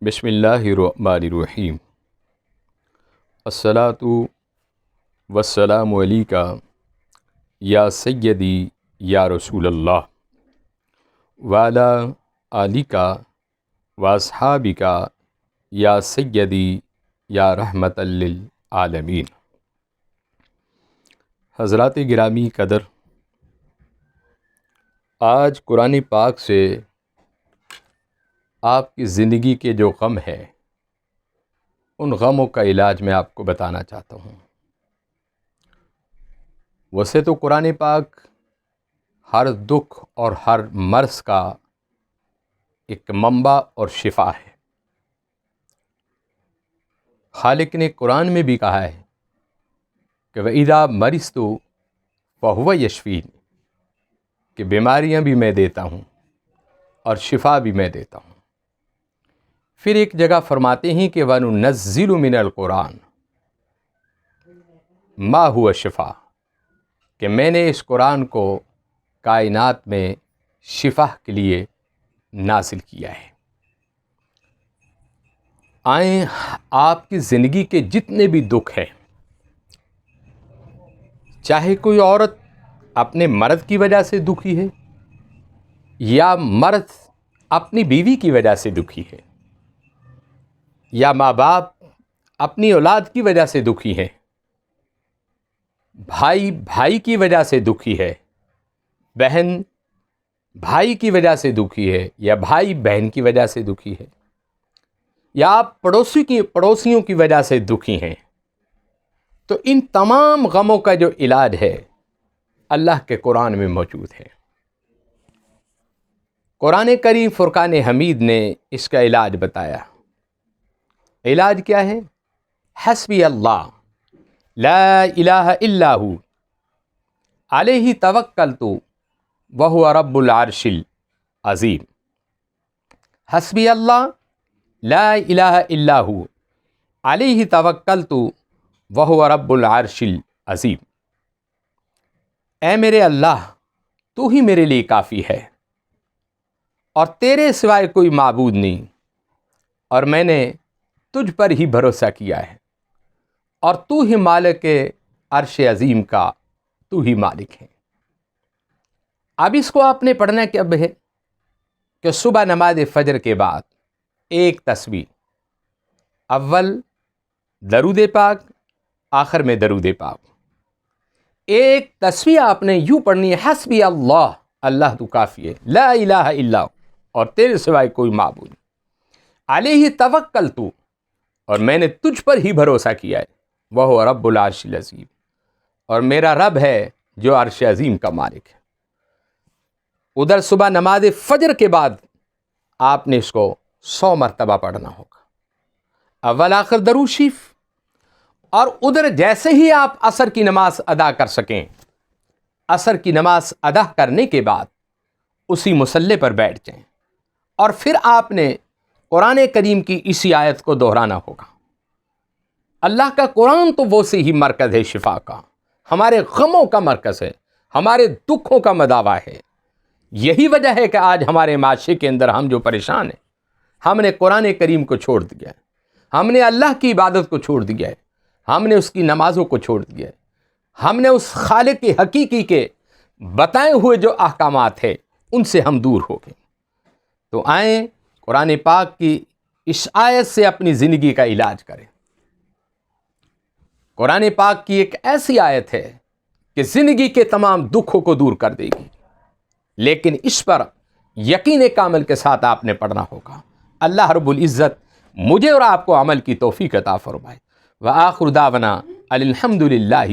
بسم اللہ الرحمن الرحیم الصلاۃ والسلام علیکہ یا سیدی یا رسول اللہ وعلی آلکہ واصحابکہ یا سیدی یا رحمت للعالمین۔ حضرات گرامی قدر، آج قرآن پاک سے آپ کی زندگی کے جو غم ہے ان غموں کا علاج میں آپ کو بتانا چاہتا ہوں۔ ویسے تو قرآن پاک ہر دکھ اور ہر مرض کا ایک منبع اور شفا ہے۔ خالق نے قرآن میں بھی کہا ہے کہ وَإِذَا مَرِضْتُ فَهُوَ يَشْفِينِ، کہ بیماریاں بھی میں دیتا ہوں اور شفا بھی میں دیتا ہوں۔ پھر ایک جگہ فرماتے ہیں کہ وَنُنَزِّلُ مِنَ الْقُرْآنِ مَا هُوَ شِفَاء، کہ میں نے اس قرآن کو کائنات میں شفا کے لیے نازل کیا ہے۔ آئیں آپ کی زندگی کے جتنے بھی دکھ ہیں، چاہے کوئی عورت اپنے مرد کی وجہ سے دکھی ہے یا مرد اپنی بیوی کی وجہ سے دکھی ہے، یا ماں باپ اپنی اولاد کی وجہ سے دکھی ہے، بھائی بھائی کی وجہ سے دکھی ہے، بہن بھائی کی وجہ سے دکھی ہے، یا بھائی بہن کی وجہ سے دکھی ہے، یا آپ پڑوسیوں کی وجہ سے دکھی ہیں، تو ان تمام غموں کا جو علاج ہے اللہ کے قرآن میں موجود ہے۔ قرآن کریم فرقان حمید نے اس کا علاج بتایا۔ علاج کیا ہے؟ حسبی اللہ لا الہ الا ہو علیہ توکلت وہو رب العرش العظیم۔ حسبی اللہ لا الہ الا ہو علیہ توکلت وہو رب العرش العظیم۔ اے میرے اللہ، تو ہی میرے لیے کافی ہے اور تیرے سوائے کوئی معبود نہیں، اور میں نے تجھ پر ہی بھروسہ کیا ہے، اور تو ہی مالک عرش عظیم کا تو ہی مالک ہے۔ اب اس کو آپ نے پڑھنا کب ہے کہ صبح نماز فجر کے بعد ایک تسبیح، اول درود پاک، آخر میں درود پاک، ایک تسبیح آپ نے یوں پڑھنی ہے، حسبی اللہ، اللہ تو کافی ہے، لا الہ الا، اور تیرے سوائے کوئی معبود نہیں، علیہ توکلت، اور میں نے تجھ پر ہی بھروسہ کیا ہے، وہ رب العرش العظیم، اور میرا رب ہے جو عرش عظیم کا مالک ہے۔ ادھر صبح نماز فجر کے بعد آپ نے اس کو 100 مرتبہ پڑھنا ہوگا، اول آخر درود شریف، اور ادھر جیسے ہی آپ عصر کی نماز ادا کر سکیں، عصر کی نماز ادا کرنے کے بعد اسی مصلی پر بیٹھ جائیں، اور پھر آپ نے قرآن کریم کی اسی آیت کو دہرانا ہوگا۔ اللہ کا قرآن تو وہ سے ہی مرکز ہے شفا کا، ہمارے غموں کا مرکز ہے، ہمارے دکھوں کا مداوا ہے۔ یہی وجہ ہے کہ آج ہمارے معاشرے کے اندر ہم جو پریشان ہیں، ہم نے قرآن کریم کو چھوڑ دیا ہے، ہم نے اللہ کی عبادت کو چھوڑ دیا ہے، ہم نے اس کی نمازوں کو چھوڑ دیا ہے، ہم نے اس خالق حقیقی کے بتائے ہوئے جو احکامات ہیں ان سے ہم دور ہو گئے۔ تو آئیں قرآن پاک کی اس آیت سے اپنی زندگی کا علاج کریں۔ قرآن پاک کی ایک ایسی آیت ہے کہ زندگی کے تمام دکھوں کو دور کر دے گی، لیکن اس پر یقین کامل کے ساتھ آپ نے پڑھنا ہوگا۔ اللہ رب العزت مجھے اور آپ کو عمل کی توفیق عطا فرمائے۔ وآخر دعوانا الحمد للہ